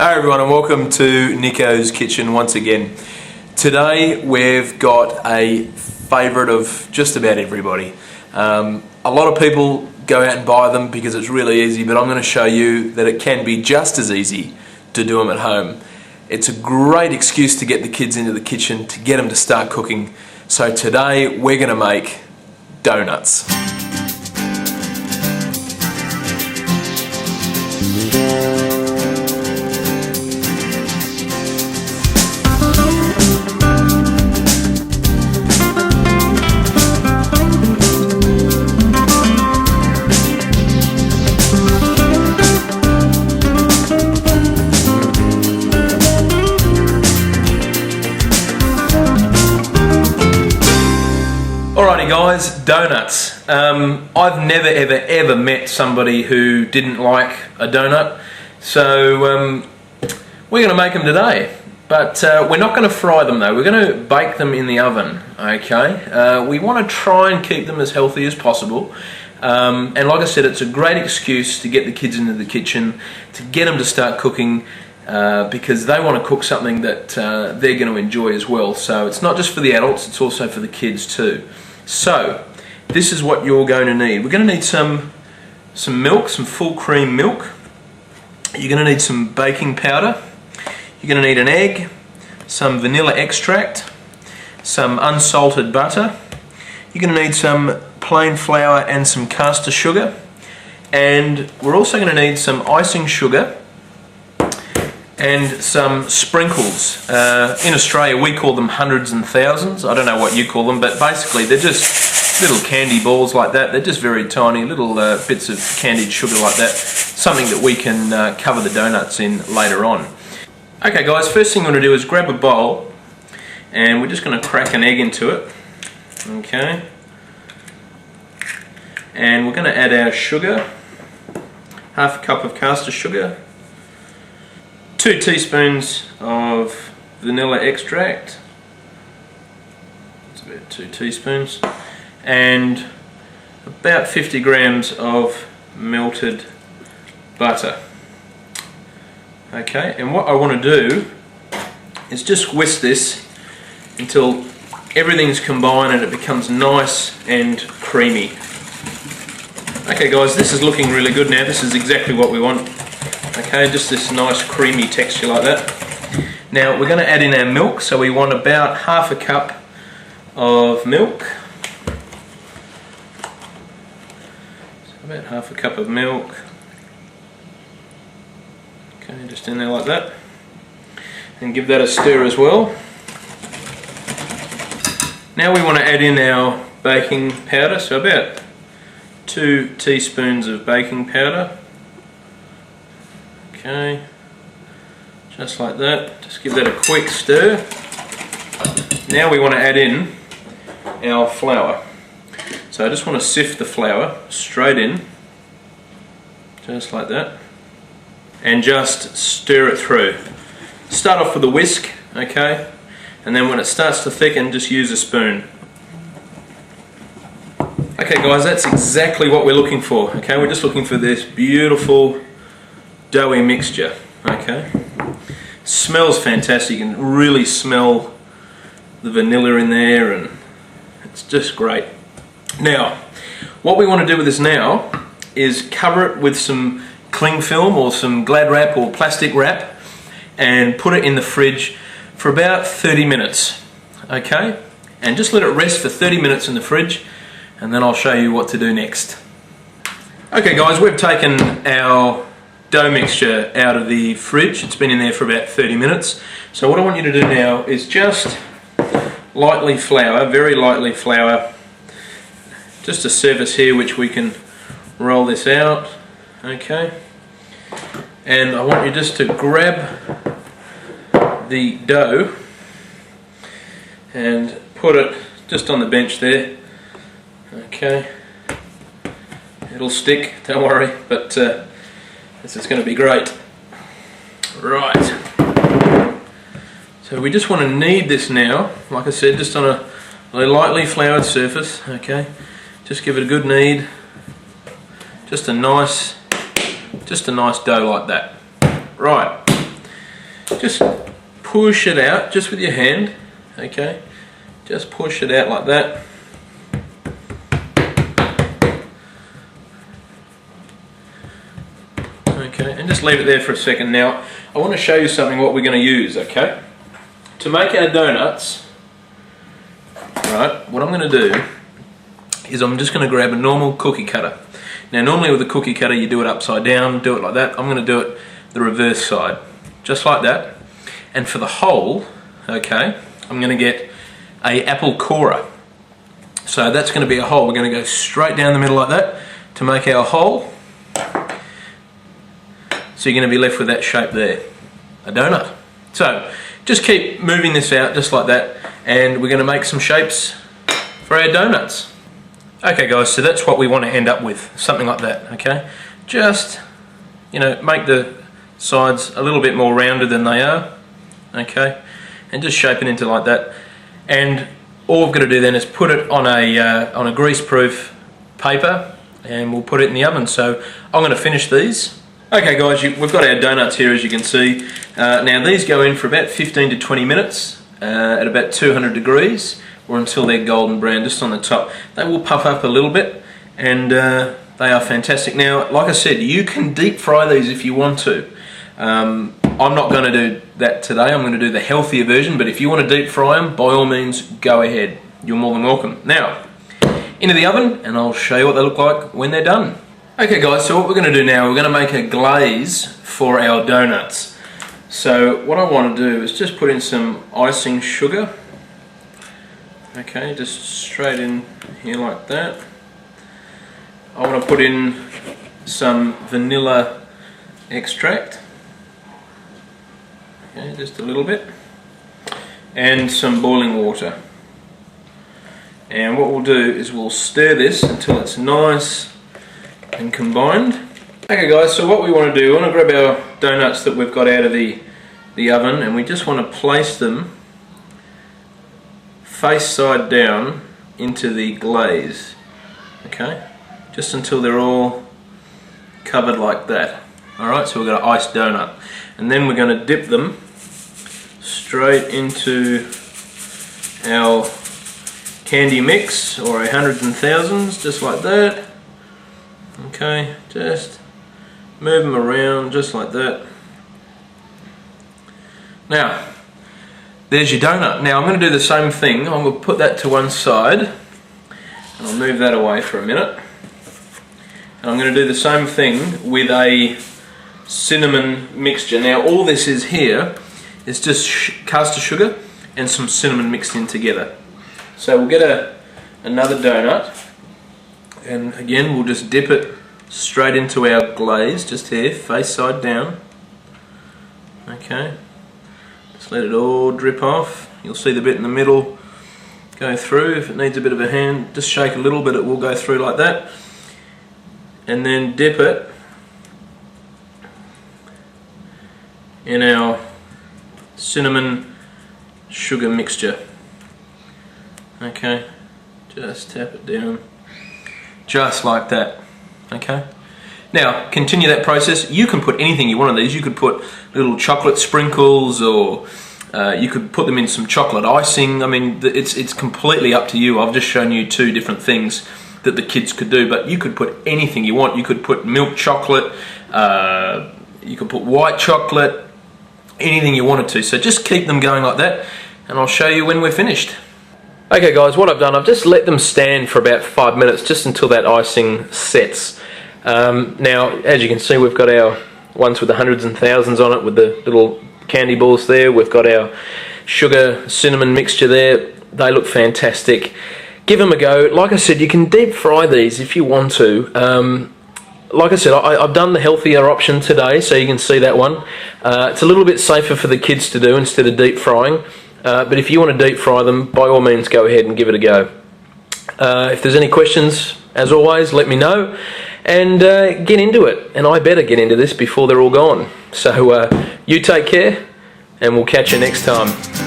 Hi everyone and welcome to Nicko's Kitchen once again. Today we've got a favourite of just about everybody. A lot of people go out and buy them because it's really easy, but I'm going to show you that it can be just as easy to do them at home. It's a great excuse to get the kids into the kitchen, to get them to start cooking. So today we're going to make donuts. Alrighty guys, donuts. I've never ever met somebody who didn't like a donut, so we're going to make them today. But we're not going to fry them though, we're going to bake them in the oven, okay? We want to try and keep them as healthy as possible. And like I said, it's a great excuse to get the kids into the kitchen, to get them to start cooking, because they want to cook something that they're going to enjoy as well. So it's not just for the adults, it's also for the kids too. So this is what you're going to need. We're going to need some milk, some full cream milk. You're going to need some baking powder. You're going to need an egg, some vanilla extract, some unsalted butter. You're going to need some plain flour and some caster sugar. And we're also going to need some icing sugar and some sprinkles. In Australia we call them hundreds and thousands. I don't know what you call them, but basically they're just little candy balls like that. They're just very tiny little bits of candied sugar like that. Something that we can cover the donuts in later on. Okay guys, first thing we're going to do is grab a bowl and we're just going to crack an egg into it. Okay. And we're going to add our sugar, half a cup of caster sugar, 2 teaspoons of vanilla extract, that's about 2 teaspoons, and about 50 grams of melted butter. Okay, and what I want to do is just whisk this until everything's combined and it becomes nice and creamy. Okay guys, this is looking really good now. This is exactly what we want. Okay, just this nice creamy texture like that. Now we're going to add in our milk, so we want about half a cup of milk. So about half a cup of milk. Okay, just in there like that. And give that a stir as well. Now we want to add in our baking powder, so about 2 teaspoons of baking powder. Okay, just like that. Just give that a quick stir. Now we want to add in our flour. So I just want to sift the flour straight in, just like that, and just stir it through. Start off with a whisk, okay, and then when it starts to thicken, just use a spoon. Okay guys, that's exactly what we're looking for. Okay, we're just looking for this beautiful doughy mixture. Okay, smells fantastic. You can really smell the vanilla in there and it's just great. Now what we want to do with this now is cover it with some cling film or some Glad wrap or plastic wrap and put it in the fridge for about 30 minutes. Okay, and just let it rest for 30 minutes in the fridge and then I'll show you what to do next. Okay guys, we've taken our dough mixture out of the fridge. It's been in there for about 30 minutes. So what I want you to do now is just lightly flour, very lightly flour, just a surface here which we can roll this out. Okay, and I want you just to grab the dough and put it just on the bench there. Okay, it'll stick, don't worry, but this is going to be great. Right, so we just want to knead this now, like I said, just on a lightly floured surface. Okay, just give it a good knead, just a nice dough like that. Right, just push it out just with your hand, okay? Just push it out like that. Okay, and just leave it there for a second. Now, I want to show you something what we're going to use, okay? To make our donuts, right, what I'm going to do is I'm just going to grab a normal cookie cutter. Now normally with a cookie cutter you do it upside down, do it like that. I'm going to do it the reverse side, just like that. And for the hole, okay, I'm going to get a apple corer. So that's going to be a hole. We're going to go straight down the middle like that to make our hole. So you're going to be left with that shape there, a donut. So just keep moving this out just like that, and we're going to make some shapes for our donuts. Okay guys, so that's what we want to end up with, something like that, okay? Just, you know, make the sides a little bit more rounded than they are, okay? And just shape it into like that. And all we've got to do then is put it on a grease-proof paper, and we'll put it in the oven. So I'm going to finish these. Okay guys, we've got our donuts here, as you can see. Now these go in for about 15 to 20 minutes at about 200 degrees. Or until they're golden brown just on the top. They will puff up a little bit, and they are fantastic. Now, like I said, you can deep fry these if you want to. I'm not going to do that today. I'm going to do the healthier version, but if you want to deep fry them, by all means, go ahead. You're more than welcome. Now, into the oven, and I'll show you what they look like when they're done. Okay guys, so what we're going to do now, we're going to make a glaze for our donuts. So what I want to do is just put in some icing sugar. Okay, just straight in here like that. I want to put in some vanilla extract. Okay, just a little bit. And some boiling water. And what we'll do is we'll stir this until it's nice and combined. Okay guys, so what we want to do, we want to grab our donuts that we've got out of the oven, and we just want to place them face side down into the glaze, okay, just until they're all covered like that. Alright, so we've got an iced donut, and then we're going to dip them straight into our candy mix, or our hundreds and thousands, just like that. Okay, just move them around just like that. Now there's your donut. Now I'm going to do the same thing. I'm going to put that to one side, and I'll move that away for a minute. And I'm going to do the same thing with a cinnamon mixture. Now all this is here is just caster sugar and some cinnamon mixed in together. So we'll get another donut, and again we'll just dip it straight into our glaze, just here, face side down. Okay. Let it all drip off. You'll see the bit in the middle go through. If it needs a bit of a hand, just shake a little bit, it will go through like that. And then dip it in our cinnamon sugar mixture. Okay, just tap it down, just like that. Okay. Now, continue that process. You can put anything you want on these. You could put little chocolate sprinkles, or you could put them in some chocolate icing. I mean, it's completely up to you. I've just shown you two different things that the kids could do, but you could put anything you want. You could put milk chocolate, you could put white chocolate, anything you wanted to. So just keep them going like that, and I'll show you when we're finished. Okay guys, what I've done, I've just let them stand for about 5 minutes, just until that icing sets. Now, as you can see, we've got our ones with the hundreds and thousands on it, with the little candy balls there. We've got our sugar cinnamon mixture there. They look fantastic. Give them a go. Like I said, you can deep fry these if you want to. Like I said, I've done the healthier option today, so you can see that one. It's a little bit safer for the kids to do instead of deep frying. But if you want to deep fry them, by all means go ahead and give it a go. If there's any questions, as always, let me know. And get into it. And I better get into this before they're all gone. So you take care, and we'll catch you next time.